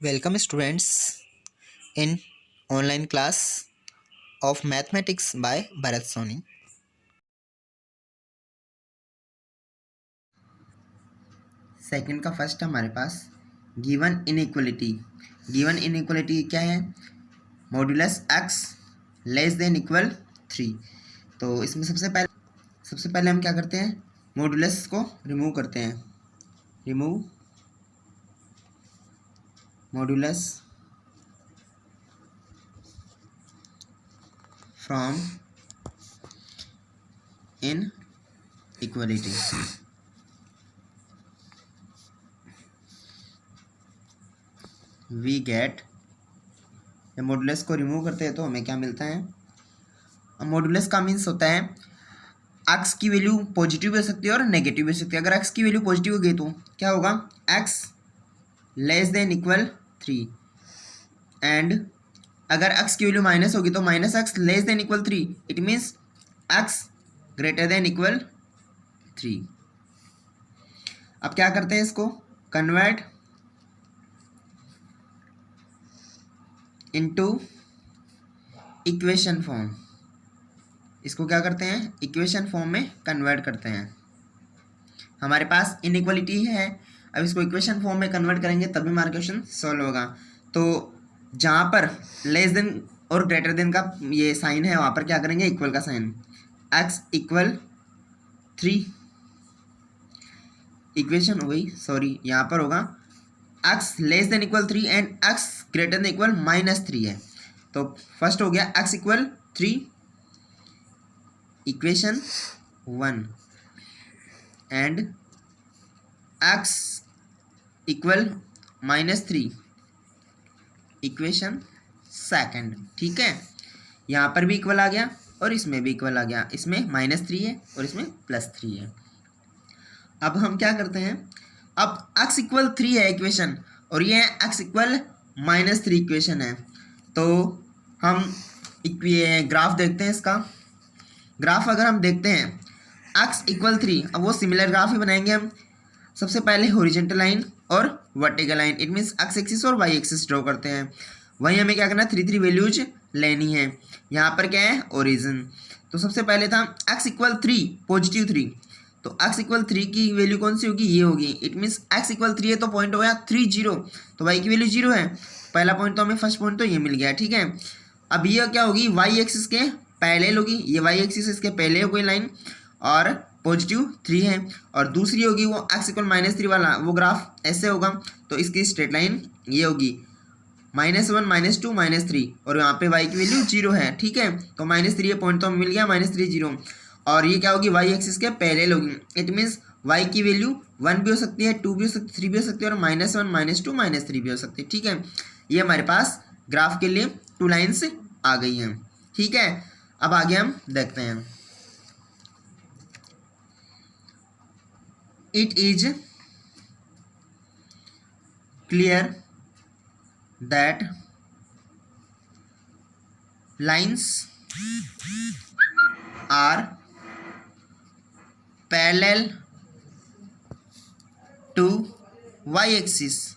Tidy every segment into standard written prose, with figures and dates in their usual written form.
Welcome students in online class of mathematics by Bharat Soni. Second का first हमारे पास given inequality. Given inequality क्या है? Modulus x less than equal 3। तो इसमें सबसे पहले हम क्या करते हैं? मॉड्यूलस को रिमूव करते हैं। Remove modulus from inequality. We get, जब मॉड्यूलस को रिमूव करते हैं तो हमें क्या मिलता है? मॉड्यूलस का मीन्स होता है एक्स की वैल्यू पॉजिटिव भी हो सकती है और नेगेटिव भी हो सकती है। अगर एक्स की वैल्यू पॉजिटिव हो गई तो क्या होगा? X less than equal 3। And अगर एक्स की वैल्यू माइनस होगी तो minus x less than equal 3। It means x greater than equal 3। अब क्या करते हैं? इसको कन्वर्ट इनटू इक्वेशन फॉर्म। इसको क्या करते हैं? इक्वेशन फॉर्म में कन्वर्ट करते हैं। हमारे पास इनइक्वलिटी है, अब इसको इक्वेशन फॉर्म में कन्वर्ट करेंगे तभी हमारा क्वेश्चन सॉल्व होगा। तो जहाँ पर लेस देन और ग्रेटर देन का ये साइन है वहाँ पर क्या करेंगे? इक्वल का साइन। एक्स इक्वल 3 इक्वेशन हो गई, सॉरी यहाँ पर होगा x less than equal 3 and x greater than equal -3 है। तो फर्स्ट हो गया x equal 3 equation 1 and x equal -3 equation second. ठीक है, यहाँ पर भी इक्वल आ गया और इसमें भी इक्वल आ गया। इसमें -3 है और इसमें +3 है। अब हम क्या करते हैं? अब x इक्वल 3 है इक्वेशन और ये x इक्वल -3 इक्वेशन है। तो हम ये ग्राफ देखते हैं। इसका ग्राफ अगर हम देखते हैं x इक्वल 3, अब वो सिमिलर ग्राफ ही बनाएंगे हम। सबसे पहले हॉरिजॉन्टल लाइन और vertical line, it means x axis और y एक्सिस ड्रॉ करते हैं। वहीं हमें क्या करना है? 3 वैल्यूज लेनी है। यहाँ पर क्या है? ओरिजिन। तो सबसे पहले था x इक्वल 3 पॉजिटिव 3, तो x इक्वल 3 की वैल्यू कौन सी होगी? ये होगी। इट मीन्स x इक्वल 3 है तो पॉइंट हो गया 3 0, तो y की वैल्यू 0 है। पहला पॉइंट तो हमें फर्स्ट पॉइंट तो ये मिल गया। ठीक है, अब ये क्या होगी? y एक्सिस के पैरेलल होगी। ये y एक्सिस इसके पहले हो कोई लाइन और पॉजिटिव 3 है, और दूसरी होगी वो x इक्वल -3 वाला, वो ग्राफ ऐसे होगा। तो इसकी स्ट्रेट लाइन ये होगी -1 -2 -3, और यहाँ पे y की वैल्यू 0 है। ठीक है, तो -3 पॉइंट तो हमें मिल गया, -3 0, और ये क्या होगी? y एक्सिस के पैरेलल होगी। इट मीन्स y की वैल्यू 1 भी हो सकती है, 2 भी हो सकती है, 3 भी हो सकती है, और -1 -2 -3 भी हो सकती है। ठीक है, ये हमारे पास ग्राफ के लिए 2 लाइन्स आ गई हैं। ठीक है, अब आगे हम देखते हैं। It is clear that lines are parallel to y axis.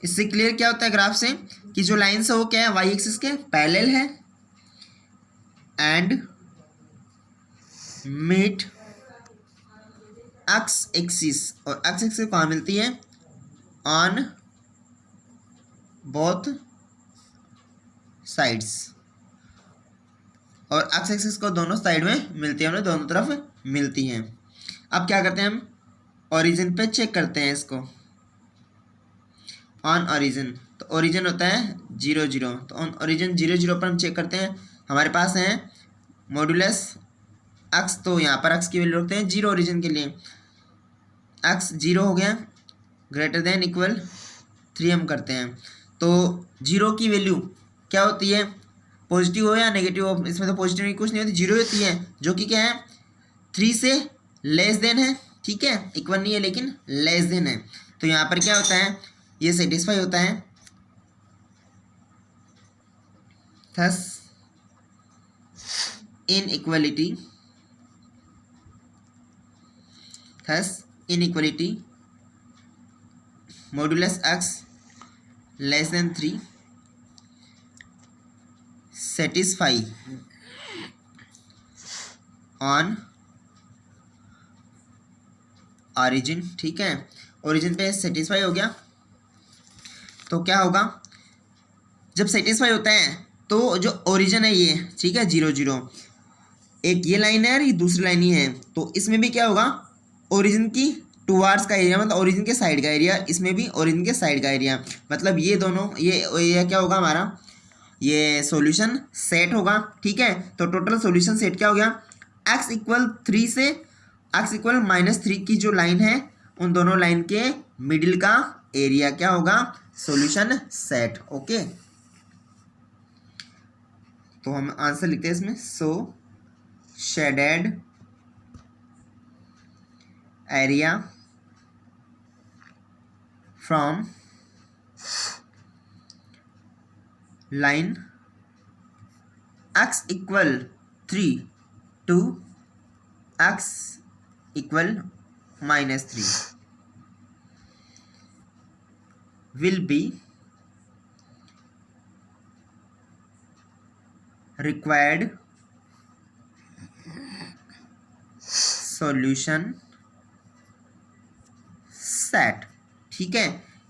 इससे क्लियर क्या होता है ग्राफ से कि जो लाइन्स है वो क्या है? y एक्सिस के पैरेलल है एंड मीट x एक्सिस, और x एक्सिस कहाँ मिलती है? ऑन बोथ साइड्स, और x एक्सिस को दोनों साइड में मिलती है, उन्हें दोनों तरफ मिलती हैं। अब क्या करते हैं? हम ओरिजिन पे चेक करते हैं इसको। ऑन ओरिजिन, तो ओरिजिन होता है 0 0, तो ऑन ओरिजिन 0 0 पर हम चेक करते हैं। हमारे पास है मॉड्यूलस x, तो यहाँ पर x की वैल्यू रखते हैं 0 ओरिजिन के लिए। x 0 हो गया, ग्रेटर देन इक्वल 3 हम करते हैं। तो 0 की वैल्यू क्या होती है? पॉजिटिव हो या नेगेटिव हो? इसमें तो पॉजिटिव की कुछ नहीं होती, 0 होती है, जो कि क्या है? 3 से लेस देन है। ठीक है, इक्वल नहीं है लेकिन लेस देन है। तो यहाँ पर क्या होता है? ये सेटिस्फाई होता है। Thus inequality modulus x less than 3 satisfy on origin. ठीक है, ओरिजिन पे सेटिस्फाई हो गया तो क्या होगा, जब सेटिस्फाई होता है तो जो ओरिजिन है ये, ठीक है, 0 0, एक ये लाइन है और ये दूसरी लाइन ही है, तो इसमें भी क्या होगा, ओरिजिन की टुवार्ड्स का एरिया मतलब ओरिजिन के साइड का एरिया, इसमें भी ओरिजिन के साइड का एरिया, मतलब ये दोनों ये क्या होगा हमारा, ये सॉल्यूशन सेट होगा। ठीक है, तो टोटल सॉल्यूशन सेट क्या हो गया, x इक्वल 3 से x इक्वल -3 की जो लाइन है उन दोनों लाइन के मिडिल का एरिया क्या होगा, सॉल्यूशन सेट। ओके, तो हम आंसर लिखते हैं इसमें, so shaded area from line x equal 3 to x equal -3 will be required solution set। ठीक है,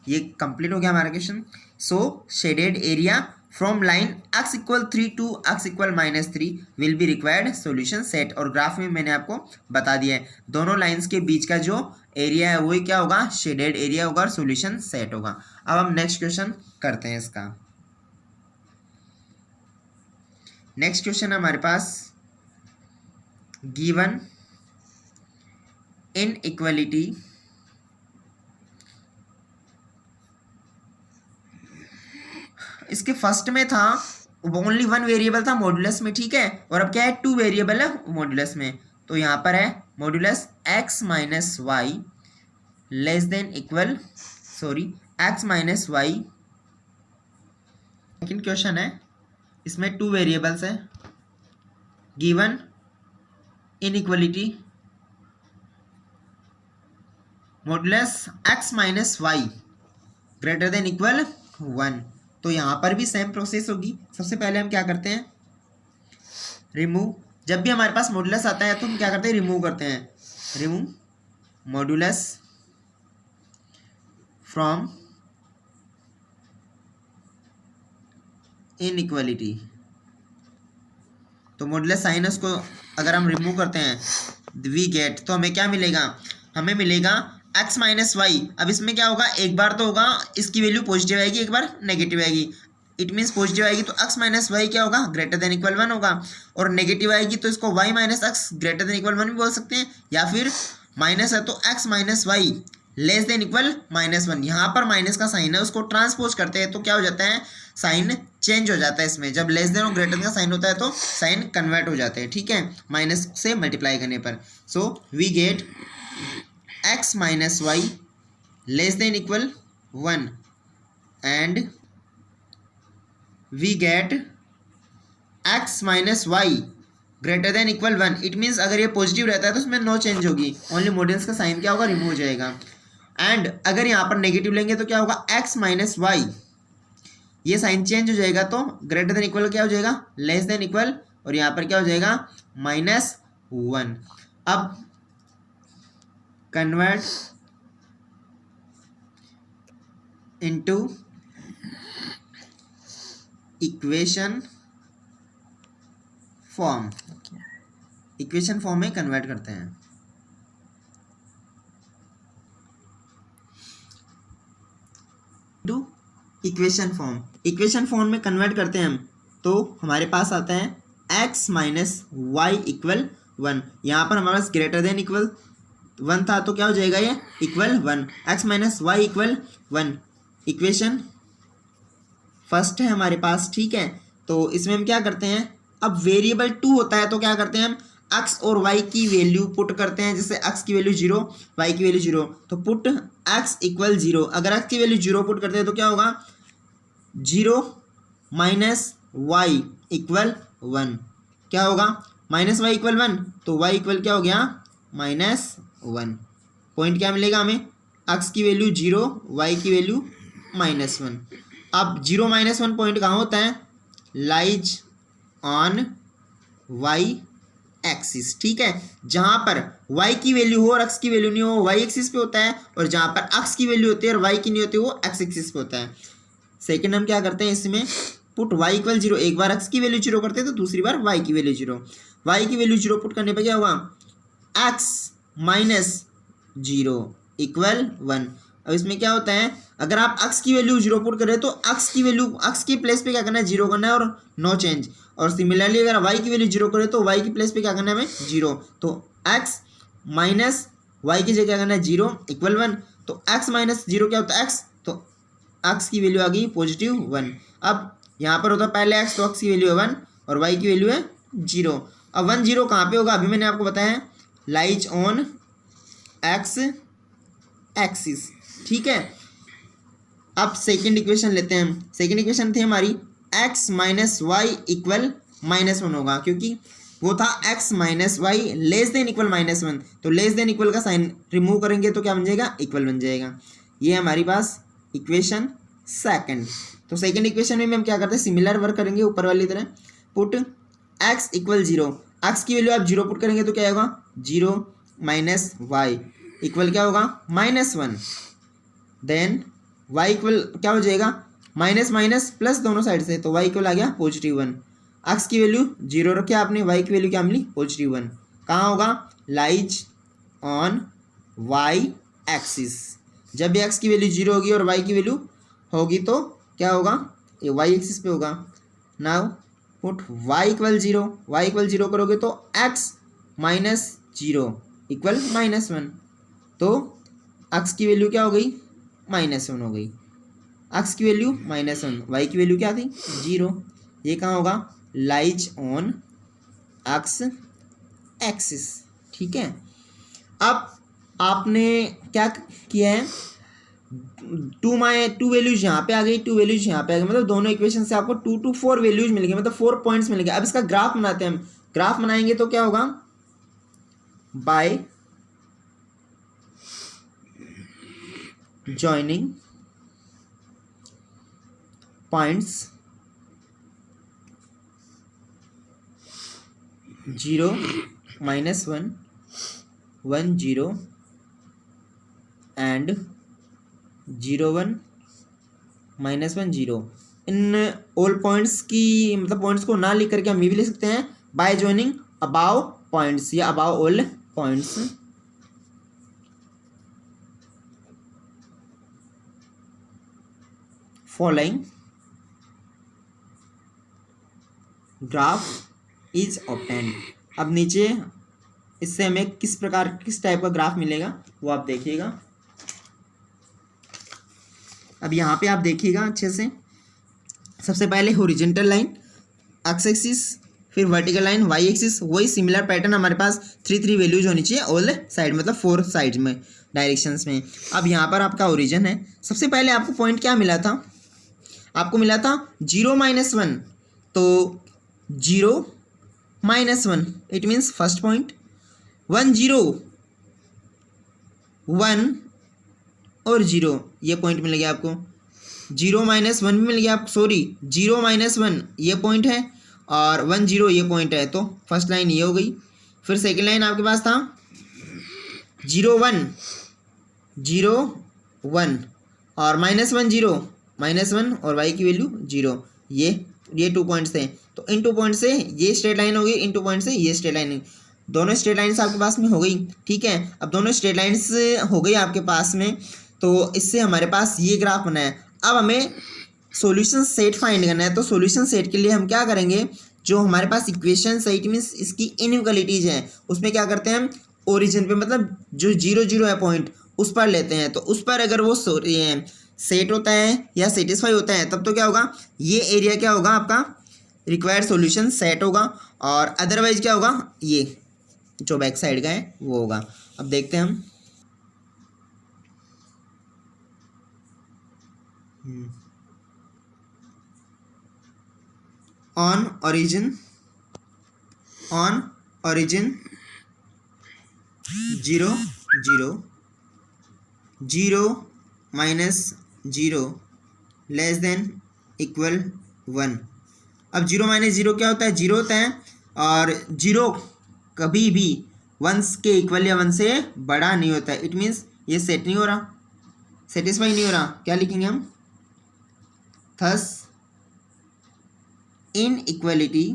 ये कंप्लीट हो गया हमारा question. So shaded area from line x equal 3 to x equal -3 will be required solution set, और graph में मैंने आपको बता दिया है दोनों लाइंस के बीच का जो एरिया है वही क्या होगा, शेडेड एरिया होगा और सॉल्यूशन सेट होगा। अब हम नेक्स्ट क्वेश्चन करते हैं इसका। नेक्स्ट क्वेश्चन है हमारे पास, गिवन इनइक्वालिटी इसके फर्स्ट में था ओनली 1 वेरिएबल था मॉड्यूलस में। ठीक है, और अब क्या है, 2 वेरिएबल है मॉड्यूलस में, तो यहाँ पर है modulus x minus Y less than equal x minus Y. Second question है, इसमें 2 वेरिएबल्स है, given inequality modulus x minus Y greater than equal 1। तो यहाँ पर भी सेम प्रोसेस होगी। सबसे पहले हम क्या करते हैं, रिमूव, जब भी हमारे पास मॉड्यूलस आता है तो हम क्या करते हैं, रिमूव करते हैं, रिमूव मॉड्यूलस फ्रॉम इनइक्वालिटी। तो मॉड्यूलस साइन उसको अगर हम रिमूव करते हैं वी गेट, तो हमें क्या मिलेगा, हमें मिलेगा x माइनस वाई। अब इसमें क्या होगा, एक बार तो होगा इसकी वैल्यू पॉजिटिव आएगी, एक बार नेगेटिव आएगी, इट मीन्स पॉजिटिव आएगी तो x माइनस वाई क्या होगा, ग्रेटर देन इक्वल 1 होगा, और नेगेटिव आएगी तो इसको y minus x greater than equal 1 भी बोल सकते हैं, या फिर माइनस है तो x minus Y less than equal -1। यहाँ पर माइनस का साइन है उसको ट्रांसपोज करते हैं तो क्या हो जाता है, साइन चेंज हो जाता है इसमें, जब लेस देन और ग्रेटर देन का साइन होता है तो साइन कन्वर्ट हो जाते हैं। ठीक है, माइनस से मल्टीप्लाई करने पर, so we get x minus Y less than equal 1 and we get x minus Y greater than equal 1। It means अगर ये पॉजिटिव रहता है तो उसमें नो चेंज होगी, ओनली मॉड्यूलस का साइन क्या होगा, रिमूव हो जाएगा। एंड अगर यहाँ पर नेगेटिव लेंगे तो क्या होगा, x माइनस वाई, ये साइन चेंज हो जाएगा तो ग्रेटर देन इक्वल क्या हो जाएगा, लेस देन इक्वल, और यहाँ पर क्या हो जाएगा, -1। अब convert into equation form, equation form में कन्वर्ट करते हैं। To equation form, equation form में कन्वर्ट करते हैं हम, तो हमारे पास आता है x माइनस वाई इक्वल 1। यहाँ पर हमारे पास ग्रेटर देन इक्वल 1 था तो क्या हो जाएगा, ये equal 1, x minus Y equal 1, equation first है हमारे पास। ठीक है, तो इसमें हम क्या करते हैं, अब वेरिएबल 2 होता है तो क्या करते हैं हम x और y की वैल्यू पुट करते हैं, जैसे x की वैल्यू 0, y की वैल्यू 0, तो पुट x इक्वल 0। अगर x की वैल्यू 0 पुट करते हैं तो क्या होगा, 0 माइनस वाई इक्वल 1, क्या होगा, माइनस वाई इक्वल 1, तो y इक्वल क्या हो गया, -1। पॉइंट क्या मिलेगा हमें, x की वैल्यू 0, y की वैल्यू -1। अब 0 - 1 पॉइंट कहाँ होता है, लाइज ऑन वाई एक्सिस, ठीक है। जहां पर y की वैल्यू हो और x की वैल्यू नहीं हो, y एक्सिस पे होता है, और जहां पर x की वैल्यू होती है और y की नहीं होती वो x एक्सिस पे होता है। सेकंड हम क्या करते हैं इसमें, पुट y = 0, एक बार x की वैल्यू 0 करते हैं तो दूसरी बार y की वैल्यू 0, y की वैल्यू 0 पुट करने पे क्या होगा, x - 0 = 1। अब इसमें क्या होता है, अगर आप x की वैल्यू 0 पुट करें तो x की वैल्यू, x के प्लेस पे क्या करना है, 0 करना है और नो चेंज। और सिमिलरली अगर y की वैल्यू 0 करें तो y की प्लेस पे क्या करना है हमें, 0। तो x माइनस y की जगह क्या करना है, 0 = 1। तो x - 0 क्या होता है, x, तो x की वैल्यू आ गई +1। अब यहाँ पर होता है पहले x, तो x की वैल्यू है 1 और y की वैल्यू है 0। अब 1 0 कहाँ पे होगा, अभी मैंने आपको बताया है, लाइज ऑन x एक्सिस, ठीक है। अब सेकंड इक्वेशन लेते हैं हम। सेकंड इक्वेशन थी हमारी x - y = -1 होगा, क्योंकि वो था x - y < -1। तो <= का साइन रिमूव करेंगे तो क्या बन जाएगा, इक्वल बन जाएगा। ये हमारी पास इक्वेशन सेकंड। तो सेकंड इक्वेशन में हम क्या करते हैं, सिमिलर वर्क करेंगे ऊपर वाली तरह। पुट x = 0, x की वैल्यू आप 0 पुट करेंगे तो क्या होगा, 0 - y इक्वल क्या होगा, -1। देन y इक्वल क्या हो जाएगा, माइनस माइनस प्लस दोनों साइड से, तो y इक्वल आ गया +1। x की वैल्यू 0 रखी आपने, y की वैल्यू क्या मिली, +1। कहाँ होगा, लाइज ऑन y एक्सिस। जब भी x की वैल्यू 0 होगी और y की वैल्यू होगी तो क्या होगा, ये y एक्सिस पे होगा। नाउ पुट y = 0, y = 0 करोगे तो x - 0 = -1। तो x की वैल्यू क्या हो गई, -1 हो गई। x की वैल्यू -1, y की वैल्यू क्या थी, 0। ये कहाँ होगा, लाइज ऑन x एक्सिस, ठीक है। अब आपने क्या किया है, टू वैल्यूज यहाँ पे आ गई, 2 वैल्यूज यहाँ पे आ गई, मतलब दोनों इक्वेशन से आपको 2 to 4 वैल्यूज मिल गई, मतलब 4 पॉइंट्स मिल गए। अब इसका ग्राफ बनाते हैं हम। ग्राफ बनाएंगे तो क्या होगा, bye joining points 0 - 1 1 0 and 0 1 -1 0। In all points की, मतलब पॉइंट्स को ना लिख करके हम ये भी लिख सकते हैं, बाय जॉइनिंग अबाव पॉइंट्स या above all points. Following graph is obtained. अब नीचे इससे हमें किस टाइप का ग्राफ मिलेगा वो आप देखिएगा। अब यहाँ पे आप देखिएगा अच्छे से, सबसे पहले हॉरिजॉन्टल लाइन एक्स एक्सिस, फिर वर्टिकल लाइन वाई एक्सिस। वही सिमिलर पैटर्न हमारे पास 3 वैल्यूज होनी चाहिए ऑल साइड, मतलब 4 साइड में डायरेक्शंस में। अब यहाँ पर आपका ओरिजिन है। सबसे पहले आपको पॉइंट क्या मिला था, आपको मिला था 0 - 1, तो 0 - 1 इट मीन्स फर्स्ट पॉइंट। 1 0 1 और 0 ये पॉइंट मिल गया आपको। 0 - 1 भी मिल गया आपको, सॉरी 0 - 1 ये पॉइंट है और 1 0 ये पॉइंट है, तो फर्स्ट लाइन ये हो गई। फिर सेकेंड लाइन आपके पास था 0 1 0 1 और -1 0 -1 और y की वैल्यू 0। ये 2 पॉइंट्स थे, तो इन 2 पॉइंट से ये स्ट्रेट लाइन हो गई, इन 2 पॉइंट से ये स्ट्रेट लाइन, दोनों स्ट्रेट लाइन्स आपके पास में हो गई, ठीक है। अब दोनों स्ट्रेट लाइन्स हो गई आपके पास में, तो इससे हमारे पास ये ग्राफ बना है। अब हमें सॉल्यूशन सेट फाइंड करना है, तो सॉल्यूशन सेट के लिए हम क्या करेंगे, जो हमारे पास इक्वेशन इट मीन्स इसकी इनइक्वालिटीज हैं, उसमें क्या करते हैं हम ओरिजिन पे, मतलब जो 0 0 है पॉइंट उस पर लेते हैं। तो उस पर अगर वो सेट होता है या सेटिस्फाई होता है तब तो क्या होगा, ये एरिया क्या होगा आपका रिक्वायर्ड सॉल्यूशन सेट होगा, और अदरवाइज क्या होगा, ये जो बैक साइड का है वो होगा। अब देखते हैं हम, on origin 0 0 0 - 0 less than equal 1। अब 0 माइनस 0 क्या होता है? 0 होता है, और 0 कभी भी 1 के इक्वल या 1 से बड़ा नहीं होता है। इट मीन्स ये सेट नहीं हो रहा, सेटिस्फाई नहीं हो रहा। क्या लिखेंगे हम? Thus inequality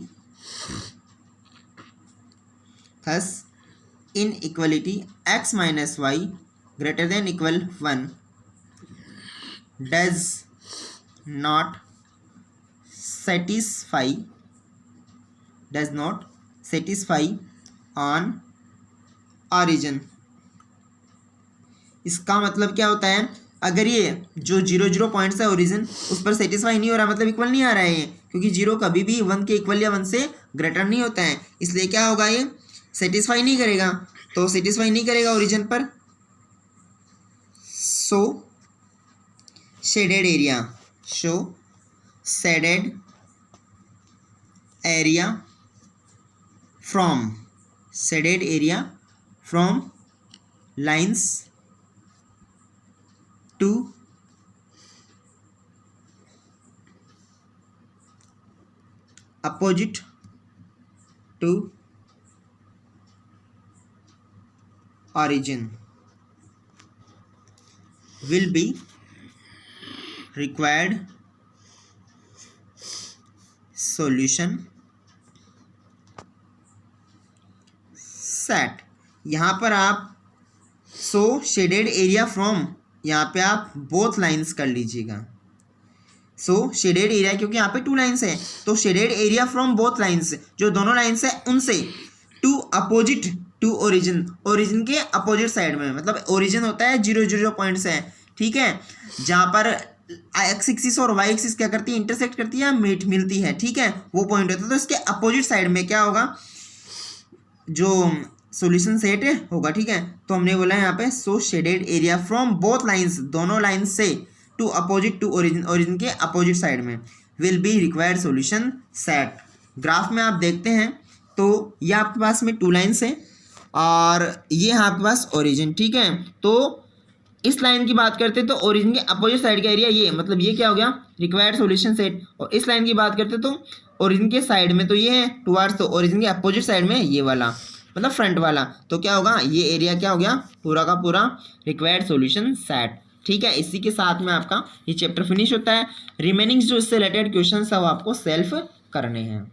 x minus y greater than equal 1 does not satisfy on origin। इसका मतलब क्या होता है? अगर ये जो 0 पॉइंट्स है ओरिजिन, उस पर सेटिस्फाई नहीं हो रहा, मतलब इक्वल नहीं आ रहा है ये, क्योंकि 0 कभी भी 1 के इक्वल या 1 से ग्रेटर नहीं होता है, इसलिए क्या होगा? ये सेटिस्फाई नहीं करेगा। तो सेटिस्फाई नहीं करेगा ओरिजिन पर, show shaded area from lines to opposite to origin will be required solution set। यहाँ पर आप सो शेडेड एरिया फ्रॉम, यहाँ पे आप बोथ लाइन्स कर लीजिएगा। सो शेडेड एरिया, क्योंकि यहाँ पे 2 लाइन्स है, तो shaded area from both lines, जो दोनों लाइन्स है उनसे, टू अपोजिट टू ओरिजिन के अपोजिट साइड में। मतलब ओरिजिन होता है 0 पॉइंट्स है, ठीक है, जहाँ पर एक्स एक्सिस और वाई एक्सिस क्या करती है? इंटरसेक्ट करती है, मिलती है, ठीक है, वो पॉइंट होता है। तो इसके अपोजिट साइड में क्या होगा? जो सॉल्यूशन सेट होगा, ठीक है। तो हमने बोला यहाँ पे so shaded area from both lines, दोनों लाइन्स से, टू अपोजिट टू ओरिजिन के अपोजिट साइड में, will be required solution set. Graph में आप देखते हैं तो ये आपके पास में 2 लाइन्स है और ये आपके पास ओरिजिन, ठीक है। तो इस लाइन की बात करते तो ओरिजिन के अपोजिट साइड का एरिया ये, मतलब ये क्या हो गया? Required solution set. और इस लाइन की बात करते तो ओरिजिन के साइड में तो ये है टुवार्ड्स, तो ओरिजिन के अपोजिट साइड में ये वाला, मतलब फ्रंट वाला, तो क्या होगा? ये एरिया क्या हो गया? पूरा का पूरा रिक्वायर्ड सॉल्यूशन सेट, ठीक है। इसी के साथ में आपका ये चैप्टर फिनिश होता है। रिमेनिंग जो इससे रिलेटेड क्वेश्चन है वो आपको सेल्फ करने हैं।